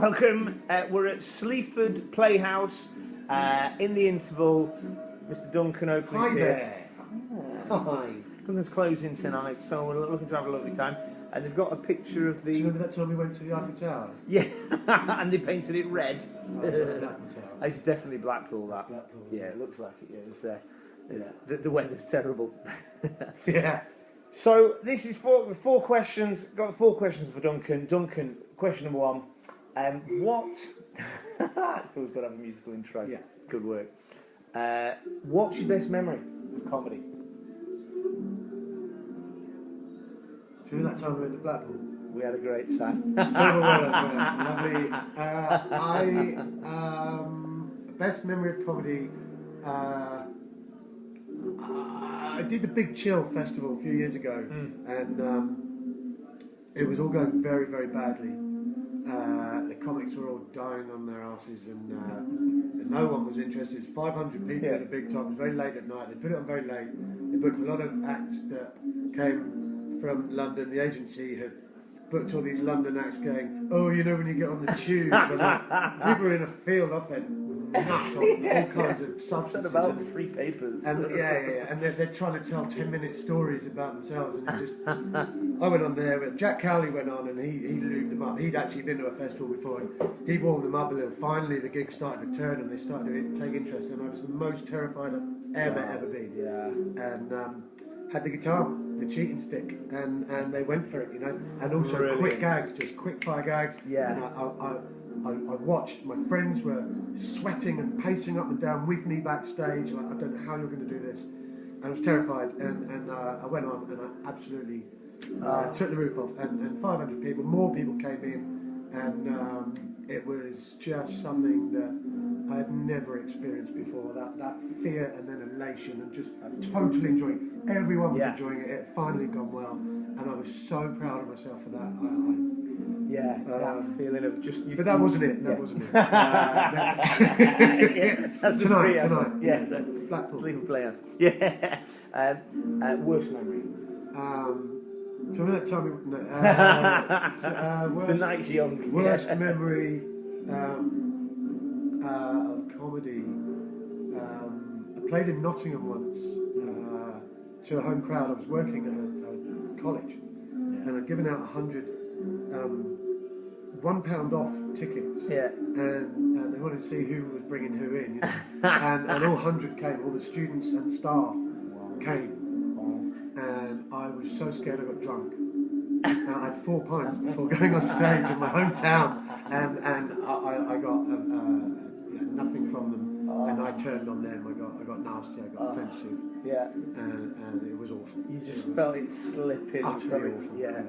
Welcome. We're at Sleaford Playhouse. In the interval, Mr. DuncanOakley's here. Hi. Duncan's closing tonight, so we're looking to have a lovely time. And they've got a picture of the... Do you remember that time we went to the Eiffel Tower? Yeah, and they painted it red. Oh, it's like Blackpool Tower. It's definitely Blackpool, that. Blackpool, yeah, it looks like it. Yeah, Yeah. The weather's terrible. Yeah. So this is four questions. Got 4 questions for Duncan. Duncan, question number 1. What? It's always got to have a musical intro. Yeah. Good work. What's your best memory of comedy? Do you remember that time we went to Blackpool? We had a great time. Terrible weather, lovely. Best memory of comedy. I did the Big Chill Festival a few years ago, and it was all going very, very badly. The comics were all dying on their asses, and no one was interested. It was 500 people at a big top. It was very late at night. They put it on very late. They booked a lot of acts that came from London. The agency had booked all these London acts going, oh, you know when you get on the tube, and people are in a field off their nuts, all kinds of substances. About 3 papers. And and they're trying to tell 10-minute stories about themselves, and it just... I went on there, Jack Cowley went on, and he lubed them up. He'd actually been to a festival before, and he warmed them up a little. Finally, the gig started to turn, and they started to take interest, and I was the most terrified I've ever been. Yeah. And had the guitar, the cheating stick, and they went for it, you know. And also quick gags, just quick fire gags. Yeah. And I watched, my friends were sweating and pacing up and down with me backstage, like, I don't know how you're going to do this. And I was terrified, and I went on, and I absolutely took the roof off, and 500 people, more people came in, and it was just something that I had never experienced before, that fear and then elation, and just totally enjoying it. Everyone was enjoying it. It had finally gone well, and I was so proud of myself for that. That feeling of just... But that wasn't it. That wasn't it. That's tonight. Yeah, Blackpool. Sleaford Playhouse. Yeah. Worst memory? Do you remember that time The night's young. Worst memory of comedy. I played in Nottingham once to a home crowd. I was working at a college, and I'd given out 100 £1 off tickets, and they wanted to see who was bringing who in, you know? and all 100 came, all the students and staff came, and I was so scared I got drunk. I had 4 pints before going on stage in my hometown, and I got nothing from them, and I turned on them. I got nasty, I got offensive, and it was awful. You just felt it slipping. Utterly awful. Yeah.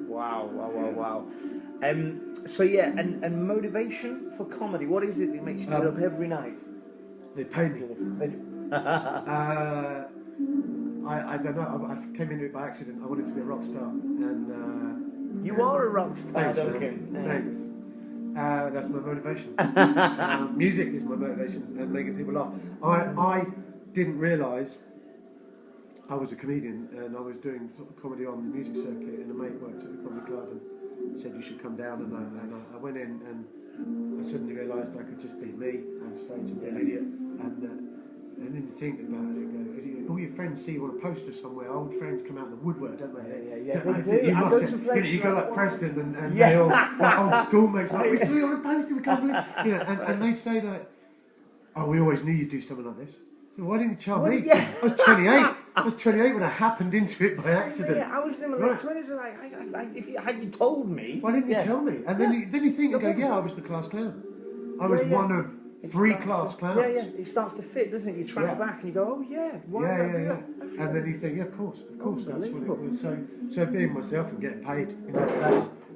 Wow. And motivation for comedy. What is it that makes you get up every night? They pay me. I don't know. I came into it by accident. I wanted to be a rock star, and you are a rock star, thanks, Duncan. Thanks. That's my motivation. Music is my motivation, and making people laugh. I didn't realise I was a comedian, and I was doing sort of comedy on the music circuit, and a mate worked at the comedy club and said you should come down, and I went in, and I suddenly realised I could just be me on stage and be an idiot, and then you think about it and go, all your friends see you on a poster somewhere, old friends come out of the woodwork, don't they? You go like Preston and they all, like old schoolmates, like, we saw you on a poster, we can't believe, and they say like, oh, we always knew you'd do something like this. So why didn't you tell me? I was 28. I was 28 when I happened into it by accident. Yeah, I was in my late 20s, and had you told me... Why didn't you tell me? And then you think and go, I was the class clown. I was one of 3 class clowns. Yeah. It starts to fit, doesn't it? You track back and you go, oh yeah, why not do that? And then you think, of course, that's what it was. So being myself and getting paid,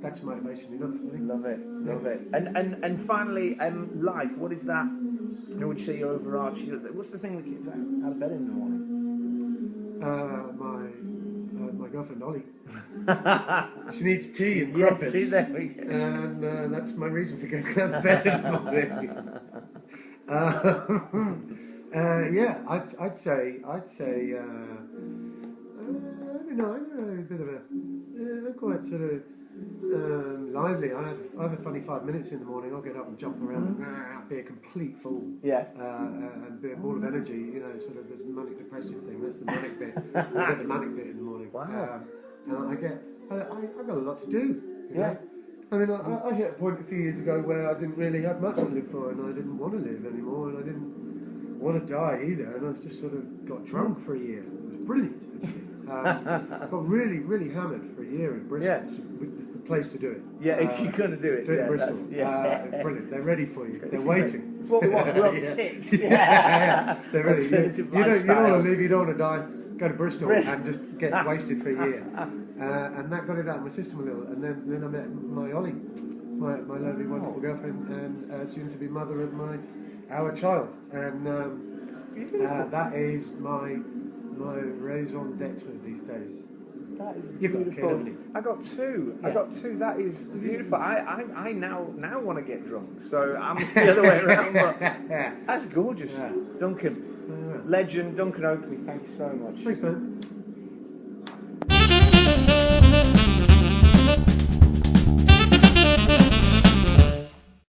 that's motivation enough, I think. Love it. And finally, life, what is that? Would you say you're overarching? What's the thing that gets out of bed in the morning? My girlfriend Ollie. She needs tea and crumpets. Yes, tea, there we go. And that's my reason for getting out of bed in the morning. I'd say I don't know, a bit of a I'm quite sort of lively. I have a funny 5 minutes in the morning. I'll get up and jump around and be a complete fool. Yeah. And be a ball of energy. You know, sort of this manic depressive thing. That's the manic bit. I get the manic bit in the morning. Wow. And I got a lot to do. You Yeah. know? I mean, I hit a point a few years ago where I didn't really have much to live for, and I didn't want to live anymore, and I didn't want to die either, and I just sort of got drunk for a year. It was brilliant, actually. Got really, really hammered for a year in Bristol. Yeah. It's the place to do it. Yeah, if you're going to do it. Do it yeah, in Bristol. That's Brilliant. They're ready for you. They're waiting. It's what we want. We want Yeah. tips. They're ready. You Alternative don't lifestyle. want to leave, you don't want to die. Go to Bristol and just get wasted for a year. And that got it out of my system a little. And then I met my Ollie, my lovely, wonderful girlfriend, and soon to be mother of our child. And that is my raison d'etre these days. That is You've got a kid, beautiful. haven't you? I got two. I Yeah. got two. That is beautiful. I now want to get drunk. So I'm the other way around. But that's gorgeous. Yeah. Duncan, legend, Duncan Oakley. Thank you so much. Thanks, man.